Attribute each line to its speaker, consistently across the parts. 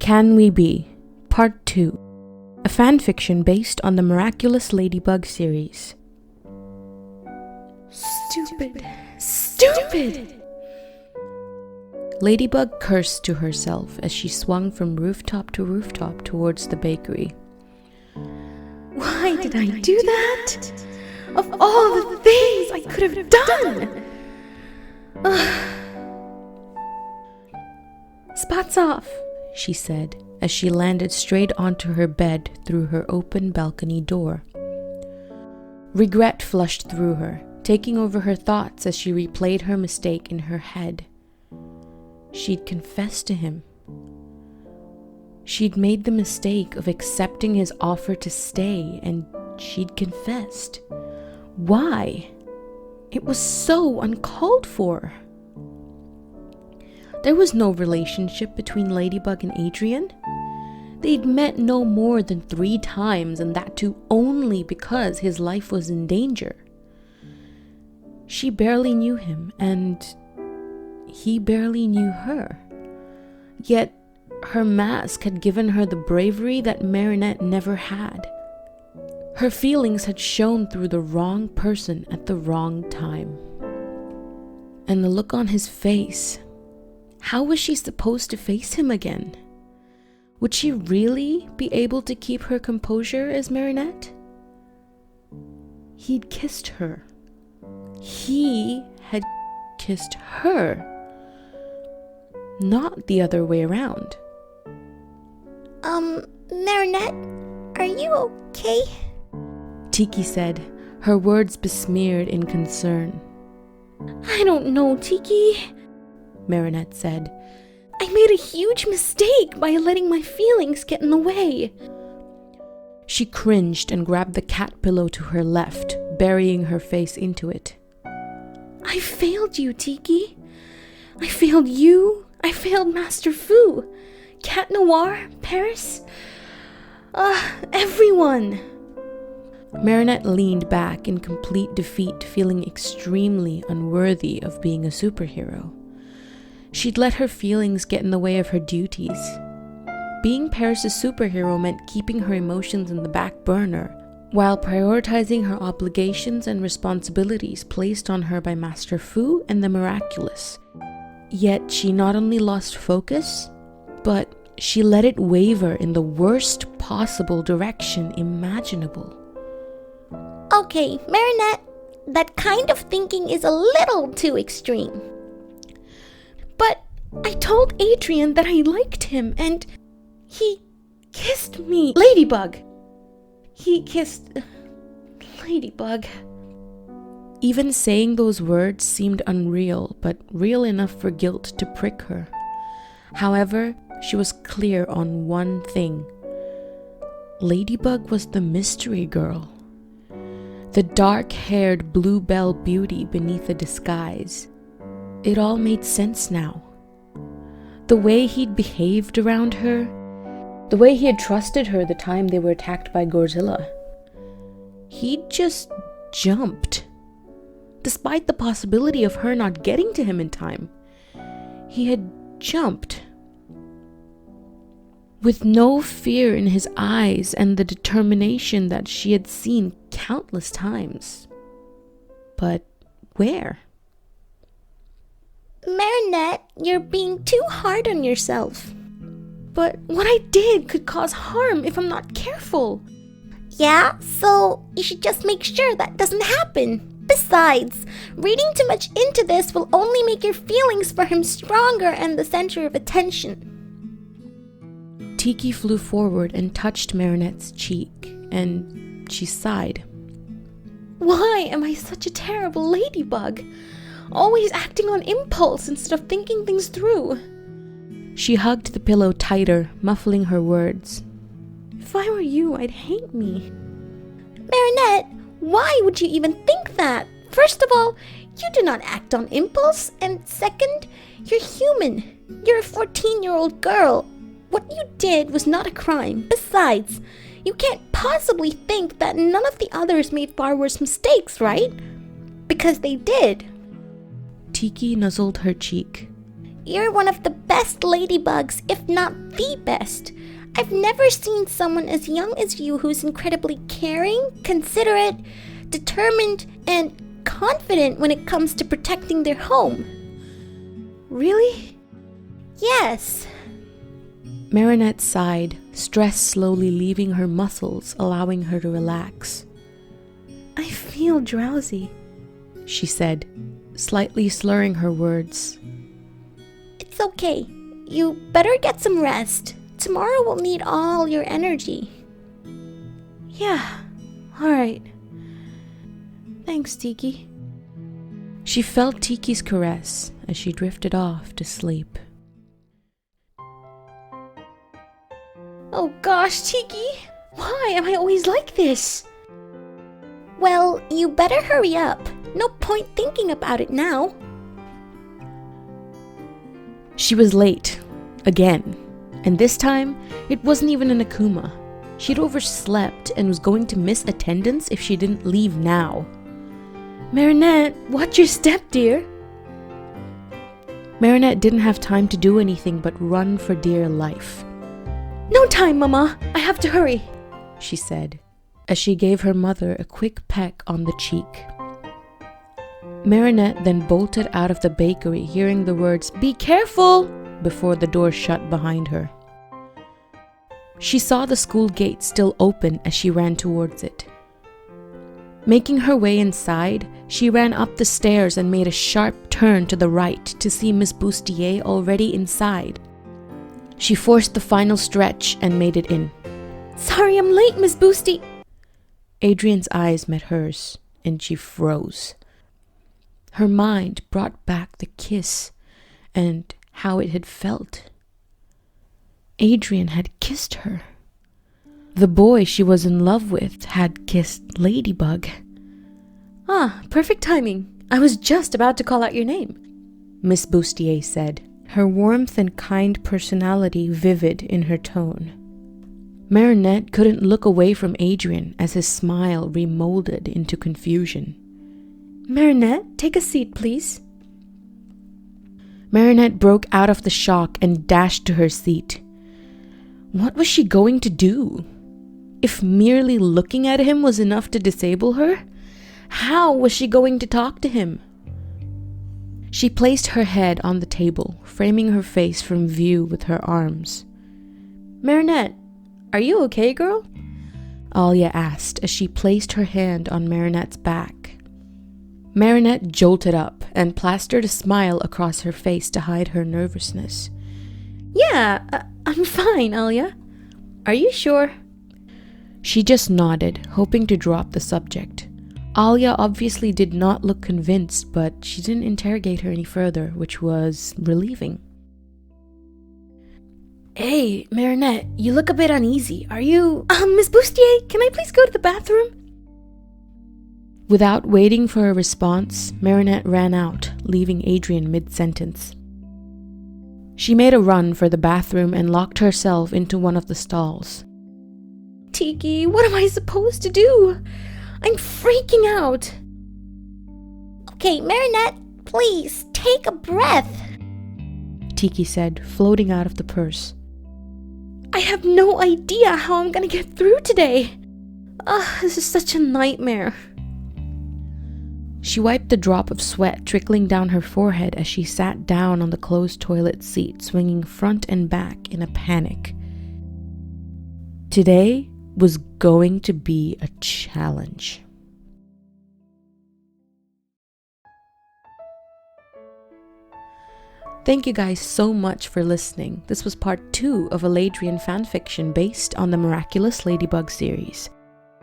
Speaker 1: Can We Be? Part 2. A fanfiction based on the Miraculous Ladybug series. Stupid! Ladybug cursed to herself as she swung from rooftop to rooftop towards the bakery.
Speaker 2: Why did I do that? Of all the things I could have done!
Speaker 1: Spots off, she said as she landed straight onto her bed through her open balcony door. Regret flushed through her, taking over her thoughts as she replayed her mistake in her head. She'd confessed to him. She'd made the mistake of accepting his offer to stay, and she'd confessed. Why? It was so uncalled for. There was no relationship between Ladybug and Adrien. They'd met no more than 3 times, and that too only because his life was in danger. She barely knew him, and he barely knew her. Yet her mask had given her the bravery that Marinette never had. Her feelings had shown through the wrong person at the wrong time. And the look on his face. How was she supposed to face him again? Would she really be able to keep her composure as Marinette? He'd kissed her. He had kissed her. Not the other way around.
Speaker 2: Marinette, are you okay?
Speaker 1: Tikki said, her words besmeared in concern.
Speaker 2: I don't know, Tikki,
Speaker 1: Marinette said.
Speaker 2: I made a huge mistake by letting my feelings get in the way.
Speaker 1: She cringed and grabbed the cat pillow to her left, burying her face into it.
Speaker 2: I failed you, Tikki. I failed you. I failed Master Fu, Cat Noir, Paris. Everyone.
Speaker 1: Marinette leaned back in complete defeat, feeling extremely unworthy of being a superhero. She'd let her feelings get in the way of her duties. Being Paris' superhero meant keeping her emotions in the back burner, while prioritizing her obligations and responsibilities placed on her by Master Fu and the Miraculous. Yet she not only lost focus, but she let it waver in the worst possible direction imaginable.
Speaker 2: Okay, Marinette, that kind of thinking is a little too extreme. But I told Adrien that I liked him, and he kissed me.
Speaker 1: Ladybug!
Speaker 2: He kissed Ladybug.
Speaker 1: Even saying those words seemed unreal, but real enough for guilt to prick her. However, she was clear on one thing. Ladybug was the mystery girl. The dark-haired bluebell beauty beneath a disguise. It all made sense now. The way he'd behaved around her, the way he had trusted her the time they were attacked by Godzilla. He'd just jumped. Despite the possibility of her not getting to him in time, he had jumped. With no fear in his eyes and the determination that she had seen countless times. But where?
Speaker 2: Marinette, you're being too hard on yourself. But what I did could cause harm if I'm not careful. Yeah, so you should just make sure that doesn't happen. Besides, reading too much into this will only make your feelings for him stronger and the center of attention.
Speaker 1: Tikki flew forward and touched Marinette's cheek, and she sighed.
Speaker 2: Why am I such a terrible ladybug? Always acting on impulse instead of thinking things through.
Speaker 1: She hugged the pillow tighter, muffling her words.
Speaker 2: If I were you, I'd hate me. Marinette, why would you even think that? First of all, you do not act on impulse, and second, you're human. You're a 14-year-old girl. What you did was not a crime. Besides, you can't possibly think that none of the others made far worse mistakes, right? Because they did.
Speaker 1: Tikki nuzzled her cheek.
Speaker 2: you're one of the best ladybugs, if not the best. I've never seen someone as young as you who's incredibly caring, considerate, determined, and confident when it comes to protecting their home.
Speaker 1: Really?
Speaker 2: Yes.
Speaker 1: Marinette sighed, stress slowly leaving her muscles, allowing her to relax.
Speaker 3: I feel drowsy,
Speaker 1: she said, slightly slurring her words.
Speaker 2: It's okay. You better get some rest. Tomorrow we'll need all your energy.
Speaker 3: Yeah, alright. Thanks, Tikki.
Speaker 1: She felt Tikki's caress as she drifted off to sleep.
Speaker 3: Oh gosh, Tikki! Why am I always like this?
Speaker 2: Well, you better hurry up. No point thinking about it now.
Speaker 1: She was late. Again. And this time, it wasn't even an Akuma. She'd overslept and was going to miss attendance if she didn't leave now.
Speaker 3: Marinette, watch your step, dear.
Speaker 1: Marinette didn't have time to do anything but run for dear life.
Speaker 3: No time, Mama. I have to hurry,
Speaker 1: she said, as she gave her mother a quick peck on the cheek. Marinette then bolted out of the bakery, hearing the words, "Be careful!" before the door shut behind her. She saw the school gate still open as she ran towards it. Making her way inside, she ran up the stairs and made a sharp turn to the right to see Miss Bustier already inside. She forced the final stretch and made it in.
Speaker 3: Sorry I'm late, Miss Boosty.
Speaker 1: Adrien's eyes met hers, and she froze. Her mind brought back the kiss and how it had felt. Adrien had kissed her. The boy she was in love with had kissed Ladybug.
Speaker 3: Ah, perfect timing. I was just about to call out your name,
Speaker 1: Miss Bustier said, her warmth and kind personality vivid in her tone. Marinette couldn't look away from Adrien as his smile remolded into confusion.
Speaker 3: Marinette, take a seat, please.
Speaker 1: Marinette broke out of the shock and dashed to her seat. What was she going to do? If merely looking at him was enough to disable her, how was she going to talk to him? She placed her head on the table, framing her face from view with her arms.
Speaker 3: Marinette, are you okay, girl?
Speaker 1: Alia asked as she placed her hand on Marinette's back. Marinette jolted up and plastered a smile across her face to hide her nervousness.
Speaker 3: Yeah, I'm fine, Alia. Are you sure?
Speaker 1: She just nodded, hoping to drop the subject. Alia obviously did not look convinced, but she didn't interrogate her any further, which was relieving.
Speaker 3: Hey, Marinette, you look a bit uneasy. Are you... Miss Bustier, can I please go to the bathroom?
Speaker 1: Without waiting for a response, Marinette ran out, leaving Adrien mid-sentence. She made a run for the bathroom and locked herself into one of the stalls.
Speaker 3: Tikki, what am I supposed to do? I'm freaking out.
Speaker 2: Okay, Marinette, please, take a breath,
Speaker 1: Tikki said, floating out of the purse.
Speaker 3: I have no idea how I'm gonna get through today. This is such a nightmare.
Speaker 1: She wiped a drop of sweat trickling down her forehead as she sat down on the closed toilet seat, swinging front and back in a panic. Today was going to be a challenge. Thank you guys so much for listening. This was part 2 of a Adrien fanfiction based on the Miraculous Ladybug series.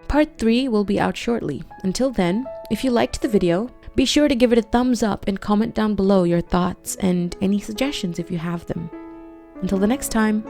Speaker 1: Part 3 will be out shortly. Until then, if you liked the video, be sure to give it a thumbs up and comment down below your thoughts and any suggestions if you have them. Until the next time.